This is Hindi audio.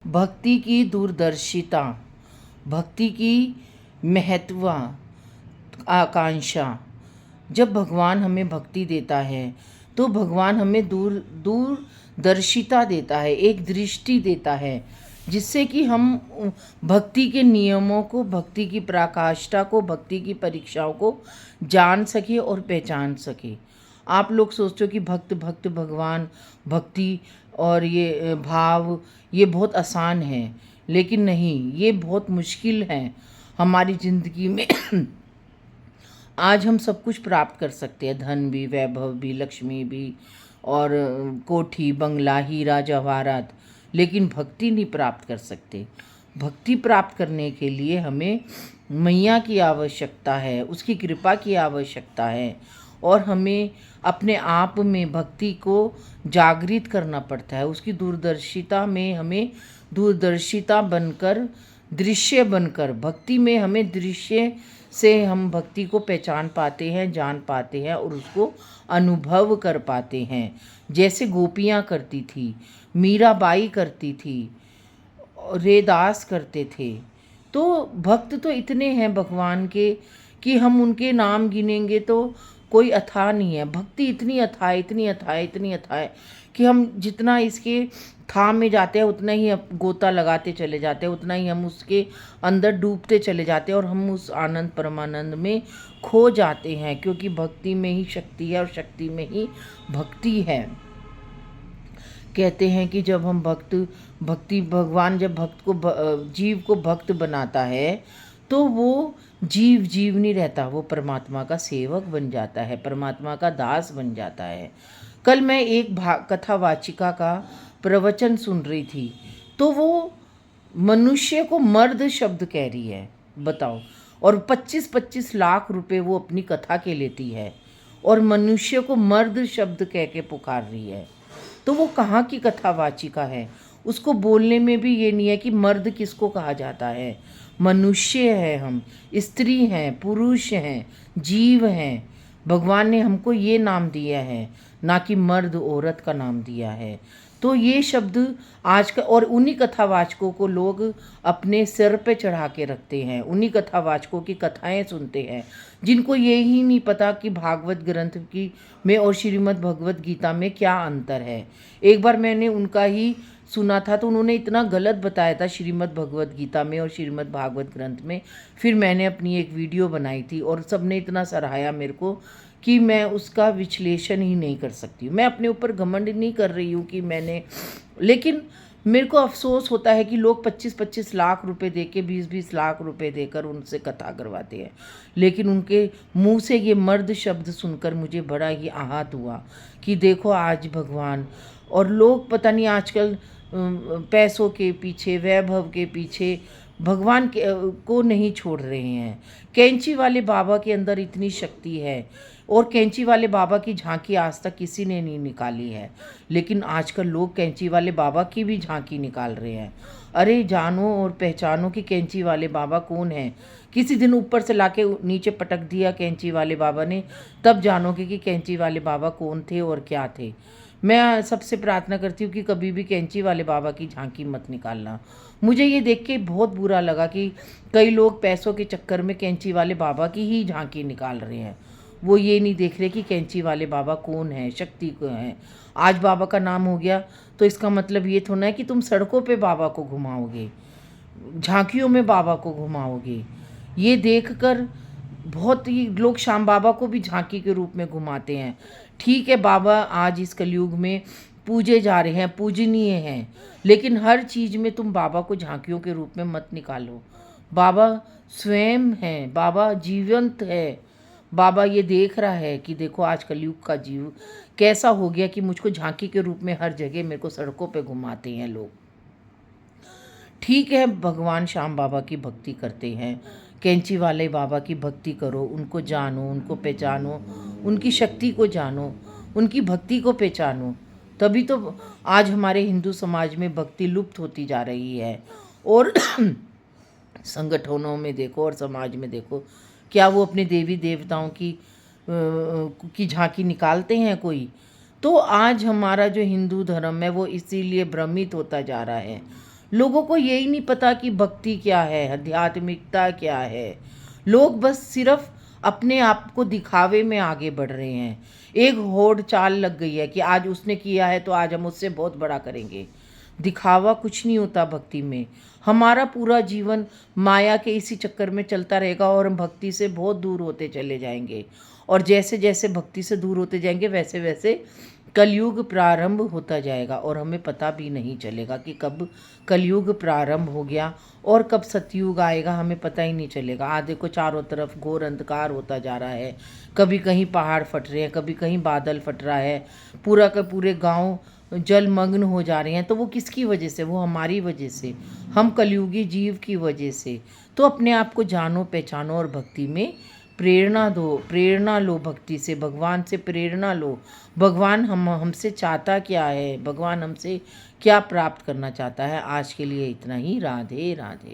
भक्ति की दूरदर्शिता, भक्ति की महत्व आकांक्षा। जब भगवान हमें भक्ति देता है तो भगवान हमें दूरदर्शिता देता है, एक दृष्टि देता है, जिससे कि हम भक्ति के नियमों को, भक्ति की पराकाष्ठा को, भक्ति की परीक्षाओं को जान सके और पहचान सके। आप लोग सोचो कि भक्त भक्त भगवान भक्ति और ये भाव ये बहुत आसान है, लेकिन नहीं, ये बहुत मुश्किल है हमारी ज़िंदगी में। आज हम सब कुछ प्राप्त कर सकते हैं, धन भी, वैभव भी, लक्ष्मी भी, और कोठी बंगला, हीरा जवाहरात, लेकिन भक्ति नहीं प्राप्त कर सकते। भक्ति प्राप्त करने के लिए हमें मैया की आवश्यकता है, उसकी कृपा की आवश्यकता है, और हमें अपने आप में भक्ति को जागृत करना पड़ता है। उसकी दूरदर्शिता में हमें दूरदर्शिता बनकर, दृश्य बनकर, भक्ति में हमें दृश्य से हम भक्ति को पहचान पाते हैं, जान पाते हैं और उसको अनुभव कर पाते हैं। जैसे गोपियाँ करती थी, मीराबाई करती थी, रेदास करते थे। तो भक्त तो इतने हैं भगवान के कि हम उनके नाम गिनेंगे तो कोई अथाह नहीं है। भक्ति इतनी अथाह, इतनी अथाह, इतनी अथाह कि हम जितना इसके था में जाते हैं उतना ही गोता लगाते चले जाते हैं, उतना ही हम उसके अंदर डूबते चले जाते हैं और हम उस आनंद परमानंद में खो जाते हैं, क्योंकि भक्ति में ही शक्ति है और शक्ति में ही भक्ति है। कहते हैं कि जब हम भगवान जब भक्त को जीव को भक्त बनाता है तो वो जीव नहीं रहता, वो परमात्मा का सेवक बन जाता है, परमात्मा का दास बन जाता है। कल मैं एक कथावाचिका का प्रवचन सुन रही थी, तो वो मनुष्य को मर्द शब्द कह रही है, बताओ, और 25-25 लाख रुपए वो अपनी कथा के लेती है और मनुष्य को मर्द शब्द कह के पुकार रही है। तो वो कहाँ की कथावाचिका है? उसको बोलने में भी ये नहीं है कि मर्द किसको कहा जाता है। मनुष्य है हम, स्त्री हैं, पुरुष हैं, जीव हैं। भगवान ने हमको ये नाम दिया है, ना कि मर्द औरत का नाम दिया है। तो ये शब्द आज का, और उन्हीं कथावाचकों को लोग अपने सिर पे चढ़ा के रखते हैं, उन्हीं कथावाचकों की कथाएं सुनते हैं, जिनको ये ही नहीं पता कि भागवत ग्रंथ की में और श्रीमद् भगवत गीता में क्या अंतर है। एक बार मैंने उनका ही सुना था तो उन्होंने इतना गलत बताया था श्रीमद् भगवत गीता में और श्रीमद् भागवत ग्रंथ में। फिर मैंने अपनी एक वीडियो बनाई थी और सबने इतना सराहाया मेरे को कि मैं उसका विश्लेषण ही नहीं कर सकती। मैं अपने ऊपर घमंड नहीं कर रही हूँ कि मैंने, लेकिन मेरे को अफसोस होता है कि लोग 25-25 लाख रुपए दे के, 20-20 लाख रुपए देकर उनसे कथा करवाते हैं, लेकिन उनके मुंह से ये मर्द शब्द सुनकर मुझे बड़ा ही आहत हुआ कि देखो आज भगवान, और लोग पता नहीं आजकल पैसों के पीछे, वैभव के पीछे भगवान को नहीं छोड़ रहे हैं। कैंची वाले बाबा के अंदर इतनी शक्ति है और कैंची वाले बाबा की झांकी आज तक किसी ने नहीं निकाली है, लेकिन आजकल लोग कैंची वाले बाबा की भी झांकी निकाल रहे हैं। अरे जानो और पहचानो कि कैंची वाले बाबा कौन है। किसी दिन ऊपर से लाके नीचे पटक दिया कैंची वाले बाबा ने, तब जानोगे कि कैंची वाले बाबा कौन थे और क्या थे। मैं सबसे प्रार्थना करती हूँ कि कभी भी कैंची वाले बाबा की झांकी मत निकालना। मुझे ये देख के बहुत बुरा लगा कि कई लोग पैसों के चक्कर में कैंची वाले बाबा की ही झांकी निकाल रहे हैं। वो ये नहीं देख रहे कि कैंची वाले बाबा कौन है, शक्ति को है। आज बाबा का नाम हो गया तो इसका मतलब ये थोड़ा है कि तुम सड़कों पे बाबा को घुमाओगे, झांकियों में बाबा को घुमाओगे। ये देखकर बहुत ही लोग श्याम बाबा को भी झांकी के रूप में घुमाते हैं। ठीक है, बाबा आज इस कलयुग में पूजे जा रहे हैं, पूजनीय हैं, लेकिन हर चीज़ में तुम बाबा को झांकियों के रूप में मत निकालो। बाबा स्वयं है, बाबा जीवंत है। बाबा ये देख रहा है कि देखो आज कलयुग का जीव कैसा हो गया कि मुझको झांकी के रूप में हर जगह मेरे को सड़कों पे घुमाते हैं लोग। ठीक है, भगवान श्याम बाबा की भक्ति करते हैं, कैंची वाले बाबा की भक्ति करो, उनको जानो, उनको पहचानो, उनकी शक्ति को जानो, उनकी भक्ति को पहचानो। तभी तो आज हमारे हिंदू समाज में भक्ति लुप्त होती जा रही है। और संगठनों में देखो और समाज में देखो, क्या वो अपने देवी देवताओं की झांकी निकालते हैं कोई? तो आज हमारा जो हिंदू धर्म है वो इसीलिए भ्रमित होता जा रहा है। लोगों को यही नहीं पता कि भक्ति क्या है, आध्यात्मिकता क्या है। लोग बस सिर्फ अपने आप को दिखावे में आगे बढ़ रहे हैं। एक होड़ चाल लग गई है कि आज उसने किया है तो आज हम उससे बहुत बड़ा करेंगे। दिखावा कुछ नहीं होता भक्ति में। हमारा पूरा जीवन माया के इसी चक्कर में चलता रहेगा और हम भक्ति से बहुत दूर होते चले जाएंगे। और जैसे जैसे भक्ति से दूर होते जाएंगे वैसे वैसे कलयुग प्रारंभ होता जाएगा और हमें पता भी नहीं चलेगा कि कब कलयुग प्रारंभ हो गया और कब सतयुग आएगा, हमें पता ही नहीं चलेगा। आज देखो चारों तरफ घोर अंधकार होता जा रहा है। कभी कहीं पहाड़ फट रहे हैं, कभी कहीं बादल फट रहा है, पूरा का पूरे गांव जलमग्न हो जा रहे हैं। तो वो किसकी वजह से? वो हमारी वजह से, हम कलयुगी जीव की वजह से। तो अपने आप को जानो, पहचानो और भक्ति में प्रेरणा दो, प्रेरणा लो भक्ति से, भगवान से प्रेरणा लो। भगवान हमसे चाहता क्या है, भगवान हमसे क्या प्राप्त करना चाहता है। आज के लिए इतना ही। राधे राधे।